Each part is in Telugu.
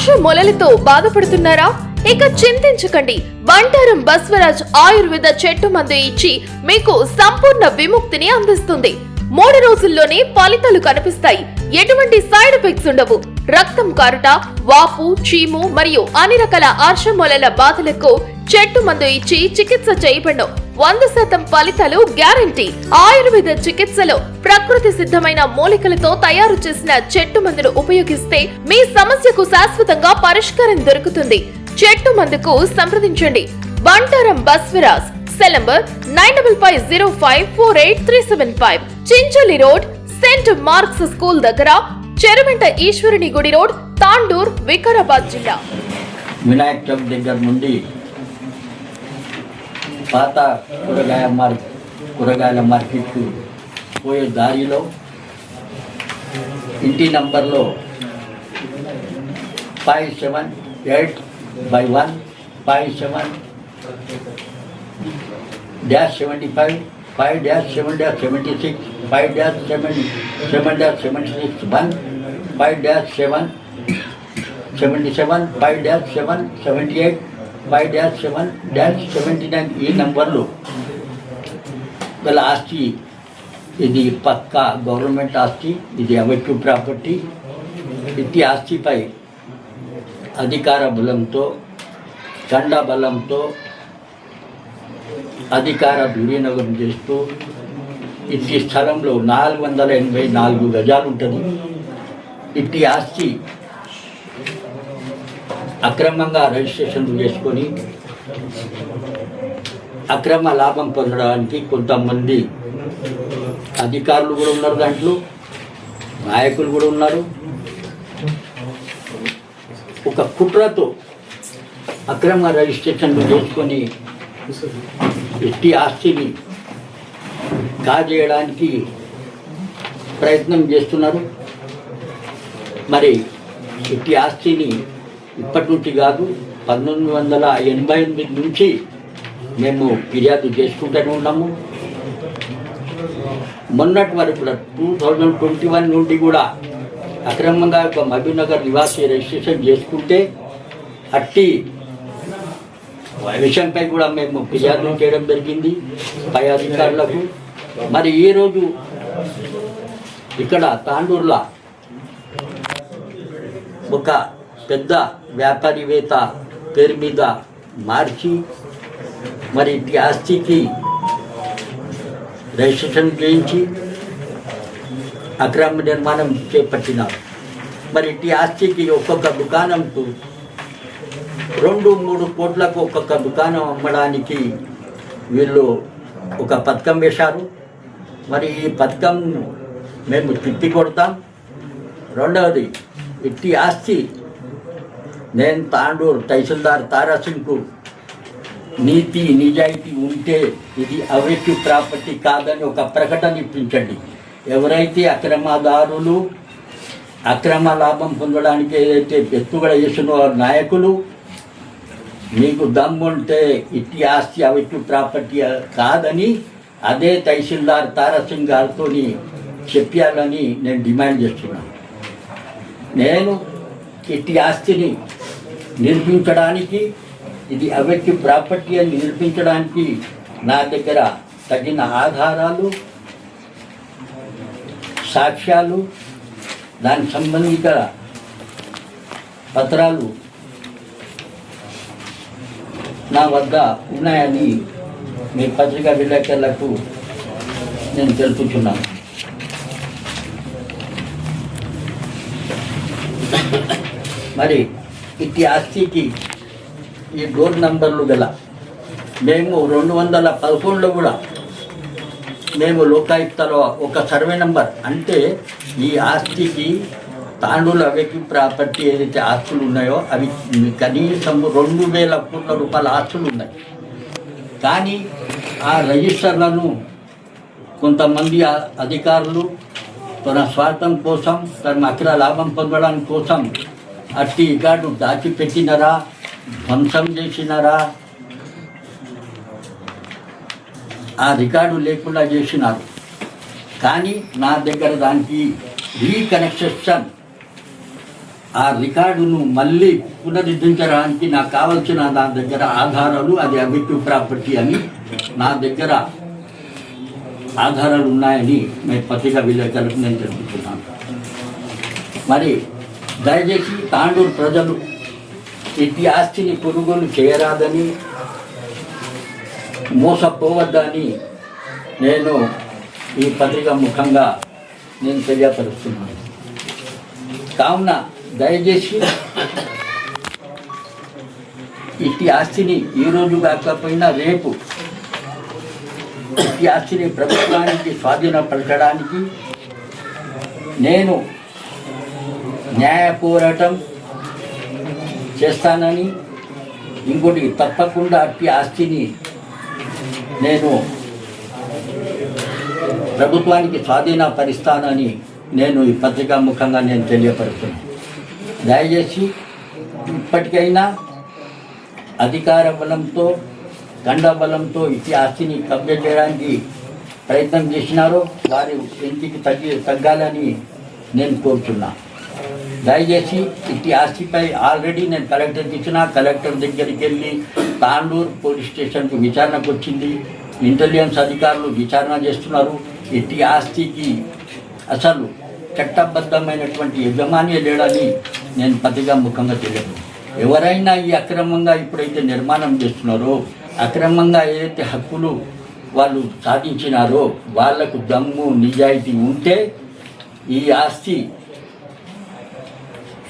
ఆర్ష మొలలతో బాధపడుతున్నారా? ఇక చింతించకండి. బంటారం బస్వరాజ్ ఆయుర్వేద చెట్టు మందు ఇచ్చి మీకు సంపూర్ణ విముక్తిని అందిస్తుంది. 3 రోజుల్లోనే ఫలితాలు కనిపిస్తాయి. ఎటువంటి సైడ్ ఎఫెక్ట్స్ ఉండవు. రక్తం కారుట, వాపు, చీము మరియు అన్ని రకాల ఆర్ష మొలల బాధలకు చెట్టు మందు ఇచ్చి చికిత్స చేయబడను. 100% ఫలితాలు గ్యారంటీ. ఆయుర్వేద చికిత్సలో ప్రకృతి సిద్ధమైన మూలికలతో తయారు చేసిన చెట్టు మందును ఉపయోగిస్తే మీ సమస్యకు శాశ్వతంగా పరిష్కారం దొరుకుతుంది. చెట్టు మందుకు సంప్రదించండి. Bantaram Basavaraj. Cell number 9505483375. Chincholi road, saint Mark's school దగ్గర, చెరువెంట ఈశ్వరుని గుడి రోడ్, తాండూర్, వికారాబాద్ జిల్లా. వినాయక చౌక్ దగ్గర నుండి పాత కూరగాయల మార్కెట్కు పోయే దారిలో ఇంటి నంబర్లో 578/1 57-75 5-7-76 5-7-76 1 5-7-77 5-7-78 5-7-79 ఈ నంబర్లు గల ఆస్తి. ఇది పక్కా గవర్నమెంట్ ఆస్తి. ఇది అవైక్యూ ప్రాపర్టీ. ఇట్టి ఆస్తిపై అధికార బలంతో, చండా బలంతో అధికార దుర్వినియోగం చేస్తూ ఇట్టి స్థలంలో 484 గజాలు ఉంటుంది. ఇట్టి ఆస్తి అక్రమంగా రిజిస్ట్రేషన్లు చేసుకొని అక్రమ లాభం పొందడానికి కొంతమంది అధికారులు కూడా ఉన్నారు, దాంట్లో నాయకులు కూడా ఉన్నారు. ఒక కుట్రతో అక్రమ రిజిస్ట్రేషన్లు చేసుకొని ఇట్టి ఆస్తిని కాజేయడానికి ప్రయత్నం చేస్తున్నారు. మరి ఇట్టి ఆస్తిని ఇప్పటి నుంచి కాదు, 1988 నుంచి మేము ఫిర్యాదు చేసుకుంటూనే ఉన్నాము. మొన్నటి వరకు కూడా 2021 నుండి కూడా అక్రమంగా ఒక మహబూబ్నగర్ నివాసి రిజిస్ట్రేషన్ చేసుకుంటే అట్టి విషయంపై కూడా మేము ఫిర్యాదు చేయడం జరిగింది పై అధికారులకు. మరి ఈరోజు ఇక్కడ తాండూరులో ఒక పెద్ద వ్యాపారీవేత్త పేరు మీద మార్చి మరి ఇట్టి ఆస్తికి రిజిస్ట్రేషన్ చేయించి అక్రమ నిర్మాణం చేపట్టినారు. మరి ఇట్టి ఆస్తికి ఒక్కొక్క దుకాణంకు 2-3 కోట్లకు ఒక్కొక్క దుకాణం అమ్మడానికి వీళ్ళు ఒక పథకం వేశారు. మరి ఈ పథకం మేము తిప్పి కొడతాం. రెండవది, ఇట్టి ఆస్తి నేను తాండూరు తహసీల్దార్ తారాసింగ్కు నీతి నిజాయితీ ఉంటే ఇది అవైక్యూ ప్రాపర్టీ కాదని ఒక ప్రకటన ఇప్పించండి. ఎవరైతే అక్రమదారులు అక్రమ లాభం పొందడానికి ఏదైతే ఎత్తుగడ చేసిన నాయకులు, మీకు దమ్ముంటే ఇట్టి ఆస్తి అవైక్యూ ప్రాపర్టీ కాదని అదే తహసీల్దార్ తారాసింగ్ గారితో చెప్పాలని నేను డిమాండ్ చేస్తున్నాను. నేను ఇట్టి ఆస్తిని నిర్మించడానికి, ఇది అవైక్యూ ప్రాపర్టీ అని నిర్మించడానికి నా దగ్గర తగిన ఆధారాలు, సాక్ష్యాలు, దానికి సంబంధిత పత్రాలు నా వద్ద ఉన్నాయని మీ పత్రికా విలేకరులకు నేను తెలుపుతున్నాను. మరి ఇట్టి ఆస్తికి ఈ డోర్ నంబర్లు గల మేము 211లో కూడా మేము లోకాయుక్తలో ఒక సర్వే నంబర్, అంటే ఈ ఆస్తికి తాండూరు అవైక్యూ ప్రాపర్టీ ఏదైతే ఆస్తులు ఉన్నాయో అవి కనీసం 2,000 కోట్ల రూపాయల ఆస్తులు ఉన్నాయి. కానీ ఆ రిజిస్టర్లను కొంతమంది అధికారులు తన స్వార్థం కోసం, తన అక్ర లాభం పొందడానికి కోసం అట్టి రికార్డు దాచిపెట్టినరా, ధ్వంసం చేసినారా, ఆ రికార్డు లేకుండా చేసినారు. కానీ నా దగ్గర దానికి రీకనెక్షన్ ఆ రికార్డును మళ్ళీ పునరుద్ధరించడానికి నాకు కావాల్సిన నా దగ్గర ఆధారాలు, అది అబిక్టివ్ ప్రాపర్టీ అని నా దగ్గర ఆధారాలు ఉన్నాయని నేను పత్రికా విలేకరులకు నేను తెలుపుతున్నాను. మరి దయచేసి తాండూరు ప్రజలు ఇట్టి ఆస్తిని కొనుగోలు చేయరాదని, మోసపోవద్దని నేను ఈ పత్రిక ముఖంగా నేను తెలియపరుస్తున్నాను. కావున దయచేసి ఇట్టి ఆస్తిని ఈరోజు కాకపోయినా రేపు ఇట్టి ఆస్తిని ప్రభుత్వానికి స్వాధీనపరచడానికి నేను న్యాయ పోరాటం చేస్తానని, ఇంకోటి తప్పకుండా అట్టి ఆస్తిని నేను ప్రభుత్వానికి స్వాధీనపరుస్తానని నేను ఈ పత్రికా ముఖంగా నేను తెలియపరుస్తున్నాను. దయచేసి ఇప్పటికైనా అధికార బలంతో, గండ బలంతో ఇట్టి ఆస్తిని కబ్జా చేయడానికి ప్రయత్నం చేసినారో వారి ఇంటికి తగ్గాలని నేను కోరుతున్నా. దయచేసి ఇట్టి ఆస్తిపై ఆల్రెడీ నేను కలెక్టర్కి ఇచ్చిన, కలెక్టర్ దగ్గరికి వెళ్ళి తాండూరు పోలీస్ స్టేషన్కి విచారణకు వచ్చింది. ఇంటెలిజెన్స్ అధికారులు విచారణ చేస్తున్నారు. ఇట్టి ఆస్తికి అసలు చట్టబద్ధమైనటువంటి యజమాని లేడని నేను పత్రికా ముఖంగా తెలియదు. ఎవరైనా ఈ అక్రమంగా ఇప్పుడైతే నిర్మాణం చేస్తున్నారో, అక్రమంగా ఏదైతే హక్కులు వాళ్ళు సాధించినారో వాళ్లకు దమ్ము నిజాయితీ ఉంటే ఈ ఆస్తి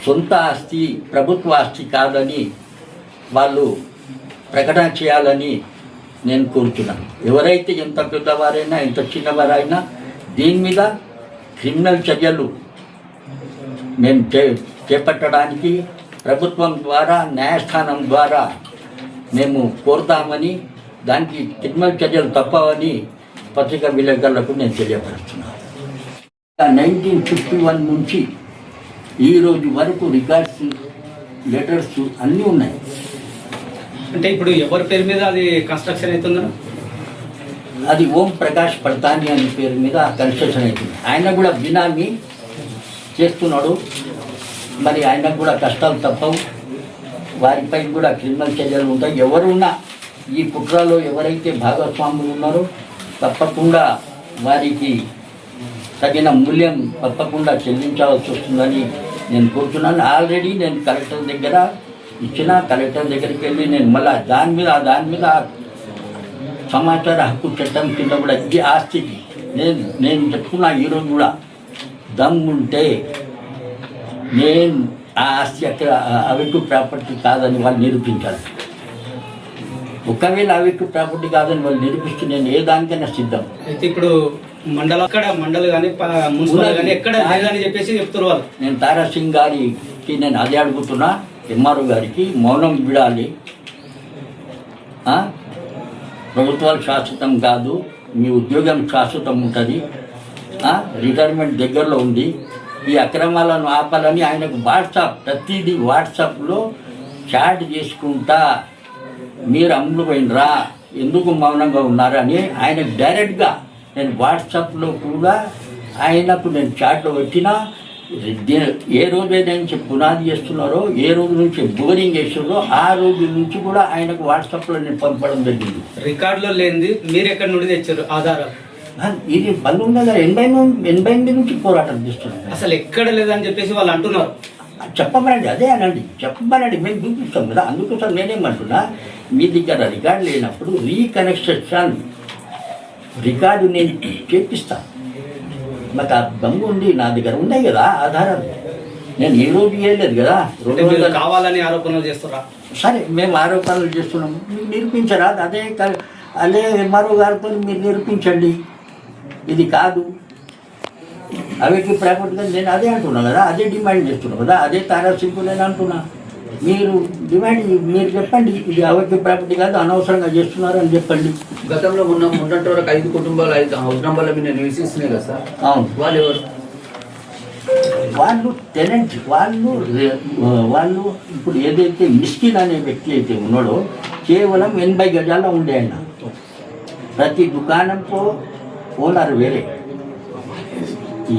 సొంత ఆస్తి, ప్రభుత్వ ఆస్తి కాదని వాళ్ళు ప్రకటన చేయాలని నేను కోరుతున్నాను. ఎవరైతే ఎంత పెద్దవారైనా ఎంత చిన్నవారైనా దీని మీద క్రిమినల్ చర్యలు మేము చేపట్టడానికి ప్రభుత్వం ద్వారా, న్యాయస్థానం ద్వారా మేము కోరుతామని, దానికి క్రిమినల్ చర్యలు తప్పవని పత్రికా విలేకరులకు నేను తెలియపరుస్తున్నాను. 1951 నుంచి ఈరోజు వరకు రికార్డ్స్, లెటర్స్ అన్నీ ఉన్నాయి. అంటే ఇప్పుడు ఎవరి పేరు మీద అది కన్స్ట్రక్షన్ అవుతుందా? అది ఓం ప్రకాష్ పడతాని అనే పేరు మీద కన్స్ట్రక్షన్ అవుతుంది. ఆయన కూడా బినామీ చేస్తున్నాడు. మరి ఆయనకు కూడా కష్టాలు తప్పవు, వారిపై కూడా క్రిమినల్ చర్యలు ఉంటాయి. ఎవరున్నా ఈ కుట్రలో ఎవరైతే భాగస్వాములు ఉన్నారో తప్పకుండా వారికి తగిన మూల్యం తప్పకుండా చెల్లించవలసి వస్తుందని నేను కోరుతున్నాను. ఆల్రెడీ నేను కలెక్టర్ దగ్గర ఇచ్చిన, కలెక్టర్ దగ్గరికి వెళ్ళి నేను మళ్ళీ దాని మీద సమాచార హక్కు చట్టం కింద కూడా ఈ ఆస్తికి నేను చెప్తున్నా, ఈరోజు కూడా దమ్ముంటే నేను ఆ ఆస్తి అక్కడ అవిక్టివ్ ప్రాపర్టీ కాదని వాళ్ళు నిరూపించాలి. ఒకవేళ అవిక్టివ్ ప్రాపర్టీ కాదని వాళ్ళు నిరూపిస్తే నేను ఏ దానికైనా సిద్ధం. అయితే ఇప్పుడు మండలు కానీ మున్సిపల్ కానీ ఎక్కడ లేదని చెప్పేసి చెప్తున్నారు వాళ్ళు. నేను తారాసింగ్ గారికి నేను అదే అడుగుతున్నా, ఎంఆర్ఓ గారికి మౌనం విడాలి. ప్రభుత్వాలు శాశ్వతం కాదు, మీ ఉద్యోగం శాశ్వతం ఉంటుంది. రిటైర్మెంట్ దగ్గరలో ఉంది. ఈ అక్రమాలను ఆపాలని ఆయనకు ప్రతిదీ వాట్సాప్లో చాట్ చేసుకుంటా మీరు అమ్ములు పోయినరా, ఎందుకు మౌనంగా ఉన్నారని ఆయనకు డైరెక్ట్గా నేను వాట్సాప్లో కూడా ఆయనకు నేను చాట్లో పెట్టినా. ఏ రోజైతే నుంచి పునాది చేస్తున్నారో, ఏ రోజు నుంచి బోరింగ్ వేస్తున్నారో ఆ రోజు నుంచి కూడా ఆయనకు వాట్సాప్లో నేను పంపడం జరిగింది. రికార్డులో లేనిది మీరు ఎక్కడి నుండి తెచ్చారు ఆధారాలు? ఇది 1988 నుంచి పోరాటం చేస్తున్నాను. అసలు ఎక్కడ లేదని చెప్పేసి వాళ్ళు అంటున్నారు. చెప్పమనండి, అదే అనండి, చెప్పమనండి, మేము చూపిస్తాం కదా. అందుకోసం నేనేమంటున్నా, మీ దగ్గర రికార్డు లేనప్పుడు రీకనెక్షన్ రికార్డు నేను చేపిస్తాను. నాకు ఆ దమ్ము ఉంది, నా దగ్గర ఉన్నాయి కదా ఆధారాలు. నేను ఏ రోజు చేయలేదు కదా. కావాలని ఆరోపణలు చేస్తారా? సరే, మేము ఆరోపణలు చేస్తున్నాము, మీరు నిరూపించరా? అదే ఎంఆర్ఓ గారితో మీరు నిరూపించండి, ఇది కాదు అవిక్టివ్ ప్రాపర్టీ. నేను అదే అంటున్నాను కదా, అదే డిమాండ్ చేస్తున్నాను కదా, అదే తారాసింపు నేను అంటున్నా. మీరు చెప్పండి, ఇది అవిక్టివ్ ప్రాపర్టీ కాదు, అనవసరంగా చేస్తున్నారు అని చెప్పండి. గతంలో ఉన్నట్టు వరకు 5 కుటుంబాలు 5 హౌస్ నంబర్ల మీద నివసిస్తున్నాయి కదా సార్. అవును, వాళ్ళు ఎవరు? వాళ్ళు టెనెంట్. వాళ్ళు ఇప్పుడు ఏదైతే మిస్కిన్ అనే వ్యక్తి అయితే ఉన్నాడో కేవలం 80 గజాల్లో ఉండే ఆయన. ప్రతి దుకాణంతో ఓనర్ వేరే.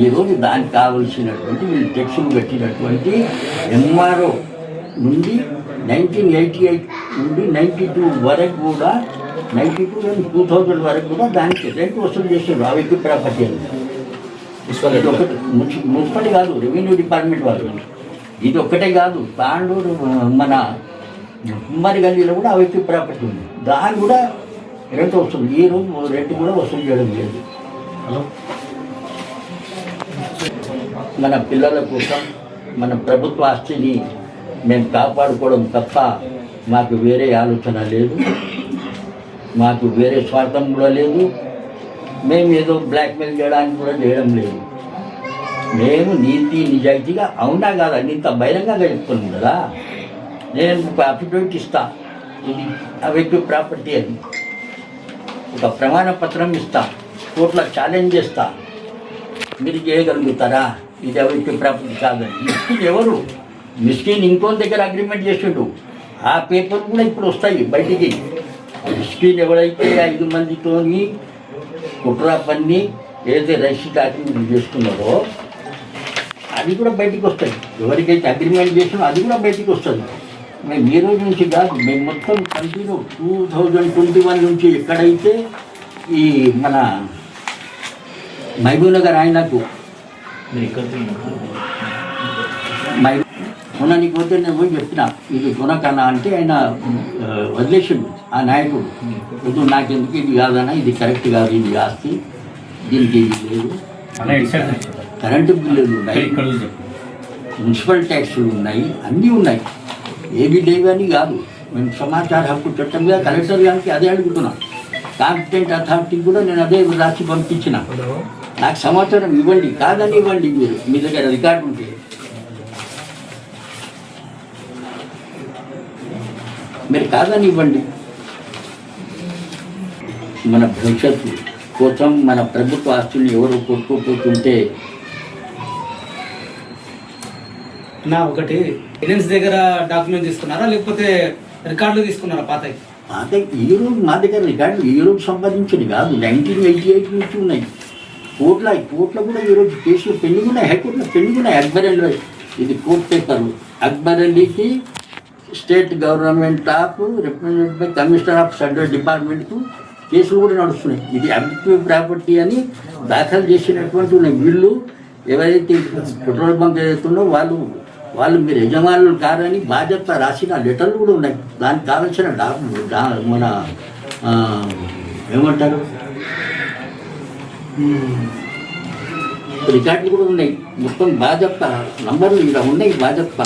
ఈరోజు దానికి కావలసినటువంటి వీళ్ళు టెక్స్టులు కట్టినటువంటి ఎంఆర్ఓ నుండి 1988 నుండి 92 వరకు కూడా 92 నుండి 2000 వరకు కూడా దానికి రెంట్ వసూలు చేస్తున్నారు ఆ వ్యక్తి ప్రాపర్టీ అని. ఇది ఒకటి మున్సిపల్ కాదు, రెవెన్యూ డిపార్ట్మెంట్ వాళ్ళు. ఇది ఒక్కటే కాదు, తాండూరు మన కుమ్మరి గల్లీలో కూడా ఆ వ్యక్తి ప్రాపర్టీ ఉంది, దాన్ని కూడా రెంట్ వస్తుంది. ఈ రోజు రెంట్ కూడా వసూలు చేయడం లేదు. మన పిల్లల కోసం మన ప్రభుత్వ ఆస్తిని మేము కాపాడుకోవడం తప్ప మాకు వేరే ఆలోచన లేదు, మాకు వేరే స్వార్థం కూడా లేదు. మేము ఏదో బ్లాక్మెయిల్ చేయడానికి కూడా చేయడం లేదు. మేము నీతి నిజాయితీగా అవునా కాదా ఇంత బహిరంగంగా చెప్తున్నాం కదా. నేను ఒక అఫిడవిట్ ఇస్తా, ఇది ఆ వ్యక్తి ప్రాపర్టీ అని, ఒక ప్రమాణ పత్రం ఇస్తా, కోర్టులో ఛాలెంజ్ చేస్తా, మీరు చేయగలుగుతారా ఇది ఆ వ్యక్తి ప్రాపర్టీ కాదని. మిస్కిన్ ఎవరు? మిస్కిన్ ఇంకోని దగ్గర అగ్రిమెంట్ చేసిండు, ఆ పేపర్ కూడా ఇప్పుడు వస్తాయి బయటికి. మిస్కిన్ ఎవరైతే 5 మందితోని కుట్రా పన్ని ఏదైతే రైట్ డాక్యుమెంట్ చేసుకున్నారో అది కూడా బయటికి వస్తుంది. ఎవరికైతే అగ్రిమెంట్ చేసినో అది కూడా బయటికి వస్తుంది. మేము ఈ రోజు నుంచి కాదు, మేము మొత్తం కంటిన్యూ 2021 నుంచి ఎక్కడైతే ఈ మన మహబూబ్నగర్ ఆయనకు కొననికి పోతే నేను పోయి చెప్పిన ఇది కొనకన్నా అంటే ఆయన వదిలేసిండు ఆ నాయకుడు. ఇప్పుడు నాకెందుకు ఇది కాదన్నా, ఇది కరెక్ట్ కాదు, ఇది ఆస్తి, దీనికి ఇది లేదు. కరెంటు బిల్లులు ఉన్నాయి, మున్సిపల్ ట్యాక్సులు ఉన్నాయి, అన్నీ ఉన్నాయి, ఏవి లేవని కాదు. మేము సమాచార హక్కు చట్టం మీద కలెక్టర్ గారికి అదే అడుగుతున్నాం. కాంపిటెంట్ అథారిటీకి కూడా నేను అదే రాసి పంపించిన, నాకు సమాచారం ఇవ్వండి, కాదని ఇవ్వండి. మీరు మీ దగ్గర రికార్డు ఉంటే మీరు కాదని ఇవ్వండి. మన భవిష్యత్తు కోసం మన ప్రభుత్వ ఆస్తుల్ని ఎవరు కొట్టుకోపోతుంటే నా ఒకటి ఏజెన్సీ దగ్గర డాక్యుమెంట్ తీసుకున్నారా లేకపోతే రికార్డులు తీసుకున్నారా పాతవి? పాత ఈరోజు మా దగ్గర రికార్డులు ఈరోజు సంపాదించింది కాదు, 1988 నుంచి ఉన్నాయి. కోర్టులో కూడా ఈరోజు కేసులు పెండింగ్ ఉన్నాయి, హైకోర్టులో పెండింగ్ ఉన్నాయి. అక్బర్ అలీ, ఇది కోర్టు పేపర్, అక్బర్ అలీకి state government of represented by commissioner of central డిపార్ట్మెంట్కు కేసులు కూడా నడుస్తున్నాయి. ఇది అబ్జెక్టివ్ ప్రాపర్టీ అని దాఖలు చేసినటువంటి ఉన్నాయి. వీళ్ళు ఎవరైతే పెట్రోల్ బంక్ ఏదైతుందో వాళ్ళు మీరు యజమానులు కారని బాధ్యత రాసిన లెటర్లు కూడా ఉన్నాయి. దానికి కావాల్సిన మన ఏమంటారు రికార్డులు కూడా ఉన్నాయి. మొత్తం బాధ్యత నంబర్లు ఇలా ఉన్నాయి. బాధ్యత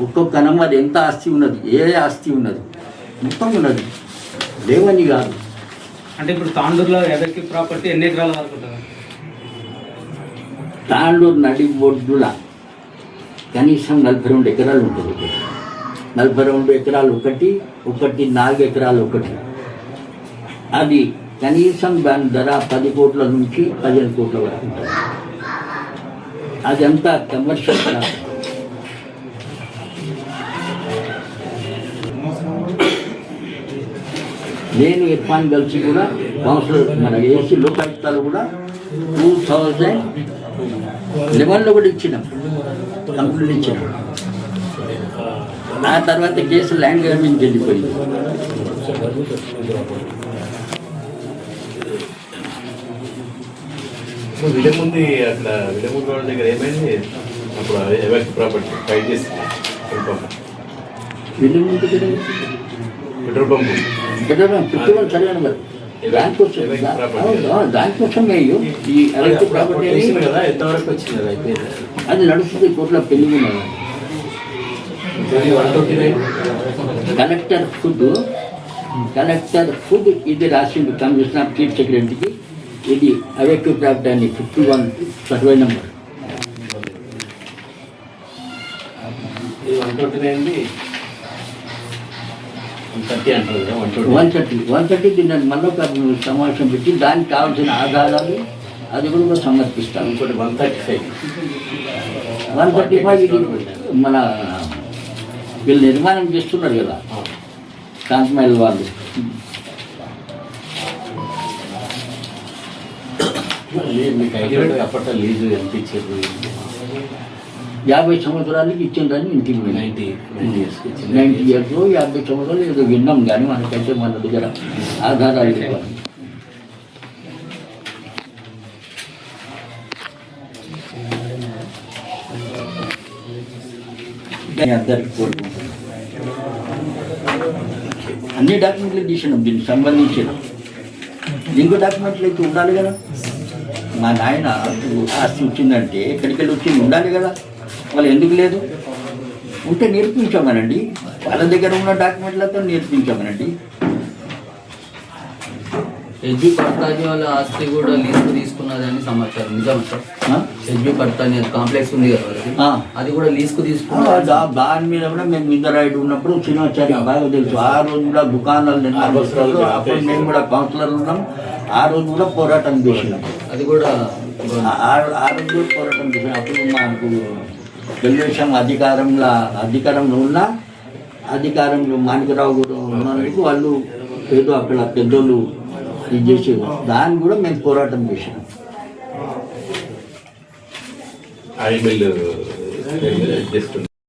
ఒక్కొక్క నంబర్ ఎంత ఆస్తి ఉన్నది, ఏ ఆస్తి ఉన్నది, మొత్తం ఉన్నది, లేవని కాదు. అంటే ఇప్పుడు తాండూరులో ఎవరికి ప్రాపర్టీ ఎన్ని ఎకరాల వరకు ఉంటుంది? తాండూరు నడి బొడ్డుల కనీసం 42 ఎకరాలు ఉంటుంది. 42 ఎకరాలు ఒకటి 4 ఎకరాలు ఒకటి. అది కనీసం దాని ధర 10 కోట్ల నుంచి 15 కోట్ల వరకు ఉంటుంది. అది అంతా కమర్షియల్ క్లాస్. నేను ఇర్ఫాన్ కలిసి కూడా కౌన్సిలర్ మన ఏసీ లోకాయుక్తాలు కూడా 2011లో కూడా ఇచ్చినాం, కంప్లీట్ ఇచ్చినాం. ఆ తర్వాత కేసు ల్యాండ్ గ్రాబింగ్కి వెళ్ళిపోయింది. విడముంది అక్కడ విడముంది వాళ్ళ దగ్గర ఏమైంది అప్పుడు ఎవరికి ప్రాపర్టీ ఫైట్ చేసి పెట్రోల్ పంపు సరైన మరి దానికోసం ఈ ఎలక్ట్రిక్ ప్రాపర్టీ కదా ఎంతవరకు వచ్చింది అది అయిపోయింది. అది నడుస్తుంది. కోర్టులో పెళ్లి ఉన్నది. కలెక్టర్ ఫుడ్ ఇది రాసిండు కమిషనర్ ఆఫ్ చీఫ్ సెక్రటరీకి. ఇది ఎలక్ట్రిక్ ప్రాపర్టీ అని 51 సర్వే నెంబర్. 130 దీన్ని మళ్ళీ ఒక సమావేశం పెట్టి దానికి కావాల్సిన ఆధారాలు అది కూడా సమర్పిస్తాను. ఇంకోటి 135 ఇది మన వీళ్ళు నిర్మాణం చేస్తున్నారు కదా కాంతిమైల్ వాళ్ళు. మీకు ఐడియా అప్పట్లో లీజు ఎంత ఇచ్చారు? 50 సంవత్సరాలకి ఇచ్చిండ్రని ఇంటికి 90 yearsకి ఇచ్చిండ్రు. 90 ఇయర్స్ 50 సంవత్సరాలు ఏదో విన్నాం కానీ మనకైతే మన దగ్గర ఆధారాలు లేవు. అందరికి కోరుకుంటున్నాం. అన్ని డాక్యుమెంట్లు తీసినాం దీనికి సంబంధించిన. ఇంకో డాక్యుమెంట్లు అయితే ఉండాలి కదా. మా నాయన ఆస్తి వచ్చిందంటే ఎక్కడికి వెళ్ళి వచ్చింది ఉండాలి కదా. వాళ్ళు ఎందుకు లేదు? ఉంటే నేర్పించామనండి. వాళ్ళ దగ్గర ఉన్న డాక్యుమెంట్లతో నేర్పించామనండి. ఎడ్యూ కర్తాని వాళ్ళ ఆస్తి కూడా లీజుకు తీసుకున్నదని సమాచారం నిజం సార్. ఎడ్యూ కర్తాని కాంప్లెక్స్ ఉంది కదా వాళ్ళది. అది కూడా లీజుకు తీసుకున్నారు. దాని మీద కూడా మేము ఇందరాయుడు ఉన్నప్పుడు శ్రీనివాచార్య బాగా తెలుసు. ఆ రోజు కూడా దుకాణాలు నిర్మాణిస్తారు. అప్పుడు మేము కూడా కౌన్సిలర్ ఉన్నాం. ఆ రోజు కూడా పోరాటం చేసినాం. అది కూడా ఆ రోజు కూడా పోరాటం చేసినాం. అప్పుడు మాకు తెలుగుదేశం అధికారంలో ఉన్న అధికారంలో మాణికరావు కూడా ఉన్నందుకు వాళ్ళు ఏదో అక్కడ పెద్దోళ్ళు ఇది చేసేవారు. దాన్ని కూడా మేము పోరాటం చేసినాం. Oil mill just